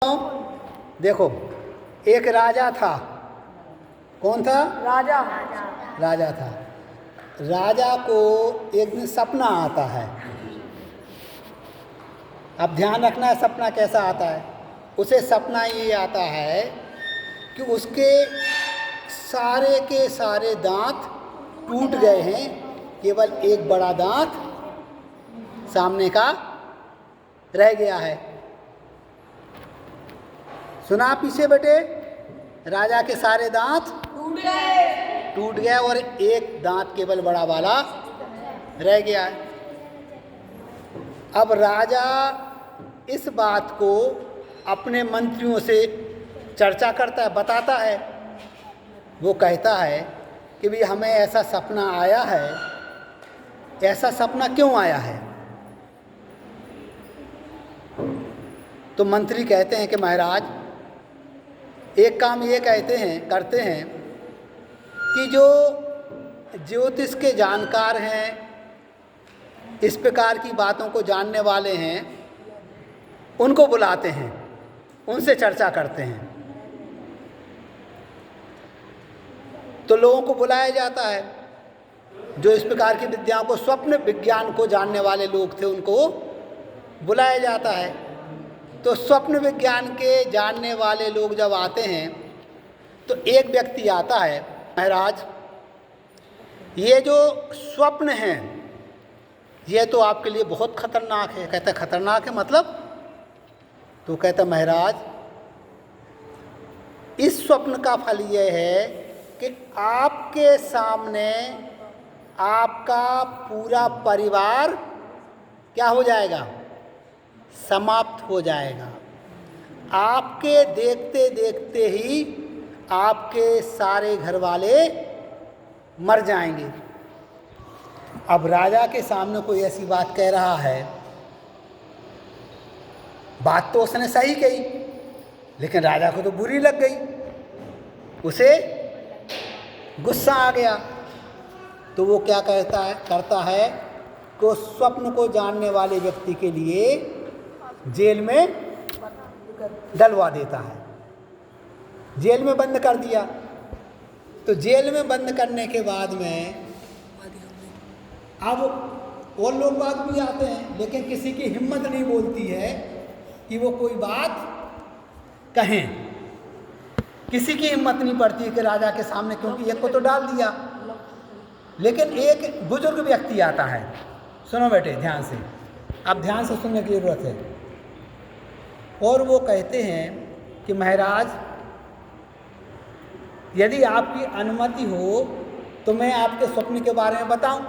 देखो, एक राजा था। कौन था? राजा। राजा था। राजा को एक दिन सपना आता है। अब ध्यान रखना, सपना कैसा आता है। उसे सपना ये आता है कि उसके सारे के सारे दांत टूट गए हैं, केवल एक बड़ा दांत सामने का रह गया है। सुना पीछे बेटे? राजा के सारे दांत टूट गए और एक दांत केवल बड़ा वाला रह गया है। अब राजा इस बात को अपने मंत्रियों से चर्चा करता है, बताता है। वो कहता है कि भाई हमें ऐसा सपना आया है। ऐसा सपना क्यों आया है? तो मंत्री कहते हैं कि महाराज, एक काम ये करते हैं कि जो ज्योतिष के जानकार हैं, इस प्रकार की बातों को जानने वाले हैं, उनको बुलाते हैं, उनसे चर्चा करते हैं। तो लोगों को बुलाया जाता है। जो इस प्रकार की विद्याओं को, स्वप्न विज्ञान को जानने वाले लोग थे, उनको बुलाया जाता है। तो स्वप्न विज्ञान के जानने वाले लोग जब आते हैं तो एक व्यक्ति आता है, महाराज ये जो स्वप्न हैं ये तो आपके लिए बहुत खतरनाक है। कहता है खतरनाक है मतलब? तो कहता महाराज इस स्वप्न का फल ये है कि आपके सामने आपका पूरा परिवार क्या हो जाएगा? समाप्त हो जाएगा। आपके देखते देखते ही आपके सारे घर वाले मर जाएंगे। अब राजा के सामने कोई ऐसी बात कह रहा है, बात तो उसने सही कही, लेकिन राजा को तो बुरी लग गई, उसे गुस्सा आ गया। तो वो क्या करता है कि उस स्वप्न को जानने वाले व्यक्ति के लिए जेल में डलवा देता है। जेल में बंद कर दिया। तो जेल में बंद करने के बाद में अब और लोग बात भी आते हैं, लेकिन किसी की हिम्मत नहीं बोलती है कि वो कोई बात कहें। किसी की हिम्मत नहीं पड़ती है कि राजा के सामने, क्योंकि एक को तो डाल दिया। लेकिन एक बुजुर्ग व्यक्ति आता है। सुनो बेटे ध्यान से, अब ध्यान से सुनने की जरूरत है। और वो कहते हैं कि महाराज यदि आपकी अनुमति हो तो मैं आपके स्वप्न के बारे में बताऊं।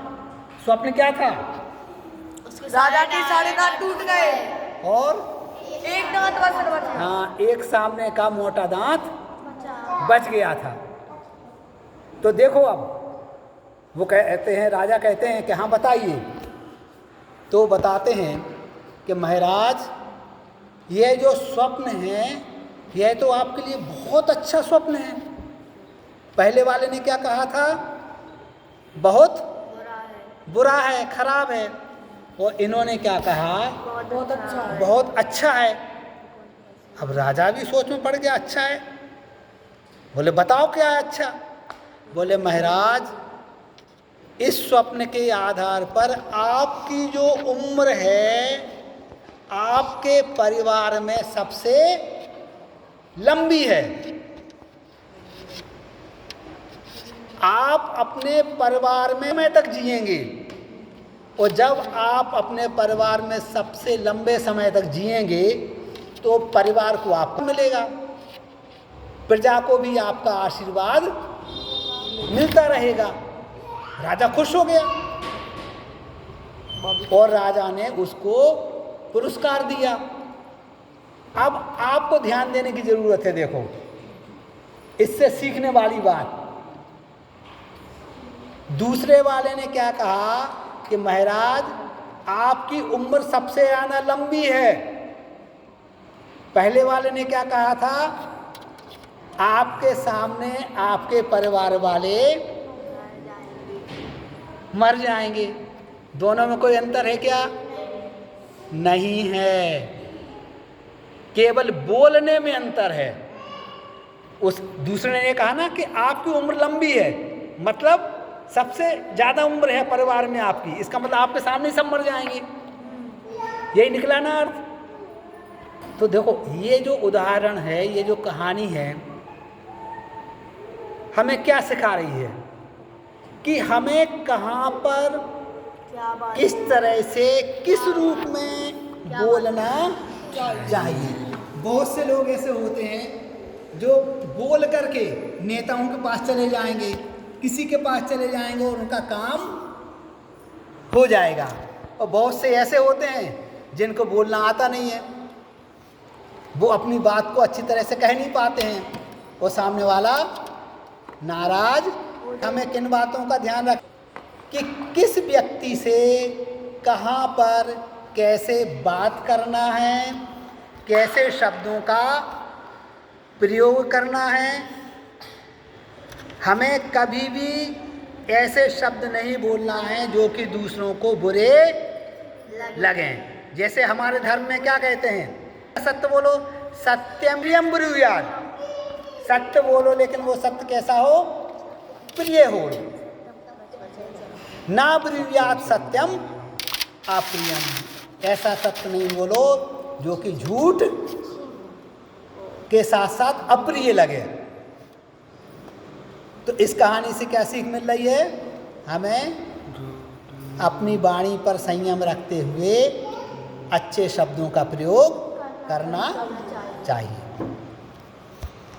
स्वप्न क्या था? राजा के सारे दांत टूट गए और एक दांत बच गया। हाँ, एक सामने का मोटा दांत बच गया था। तो देखो, अब वो कहते हैं, राजा कहते हैं कि हाँ बताइए। तो बताते हैं कि महाराज यह जो स्वप्न है यह तो आपके लिए बहुत अच्छा स्वप्न है। पहले वाले ने क्या कहा था? बहुत बुरा है, खराब है। और इन्होंने क्या कहा? बहुत अच्छा है। बहुत अच्छा है। अब राजा भी सोच में पड़ गया, अच्छा है। बोले बताओ क्या है अच्छा? बोले महाराज इस स्वप्न के आधार पर आपकी जो उम्र है आपके परिवार में सबसे लंबी है। आप अपने परिवार में समय तक जिएंगे, और जब आप अपने परिवार में सबसे लंबे समय तक जिएंगे तो परिवार को आपको मिलेगा, प्रजा को भी आपका आशीर्वाद मिलता रहेगा। राजा खुश हो गया और राजा ने उसको पुरस्कार दिया। अब आपको ध्यान देने की जरूरत है। देखो, इससे सीखने वाली बात। दूसरे वाले ने क्या कहा कि महाराज आपकी उम्र सबसे ज्यादा लंबी है। पहले वाले ने क्या कहा था? आपके सामने आपके परिवार वाले मर जाएंगे। दोनों में कोई अंतर है क्या? नहीं है। केवल बोलने में अंतर है। उस दूसरे ने कहा ना कि आपकी उम्र लंबी है, मतलब सबसे ज़्यादा उम्र है परिवार में आपकी, इसका मतलब आपके सामने ही सब मर जाएंगे, यही निकला ना अर्थ। तो देखो ये जो उदाहरण है, ये जो कहानी है, हमें क्या सिखा रही है कि हमें कहाँ पर किस तरह से किस रूप में बोलना चाहिए। बहुत से लोग ऐसे होते हैं जो बोल करके नेताओं के पास चले जाएंगे, किसी के पास चले जाएंगे और उनका काम हो जाएगा। और बहुत से ऐसे होते हैं जिनको बोलना आता नहीं है, वो अपनी बात को अच्छी तरह से कह नहीं पाते हैं और सामने वाला नाराज। हमें किन बातों का ध्यान रख कि किस व्यक्ति से कहाँ पर कैसे बात करना है, कैसे शब्दों का प्रयोग करना है। हमें कभी भी ऐसे शब्द नहीं बोलना है जो कि दूसरों को बुरे लगें। जैसे हमारे धर्म में क्या कहते हैं, सत्य बोलो, सत्यम प्रियम ब्रूयात्। सत्य बोलो लेकिन वो सत्य कैसा हो, प्रिय हो। ना ब्रूयात् सत्यम अप्रियम, ऐसा सत्य नहीं बोलो जो कि झूठ के साथ साथ अप्रिय लगे। तो इस कहानी से क्या सीख मिल रही है, हमें अपनी वाणी पर संयम रखते हुए अच्छे शब्दों का प्रयोग करना चाहिए।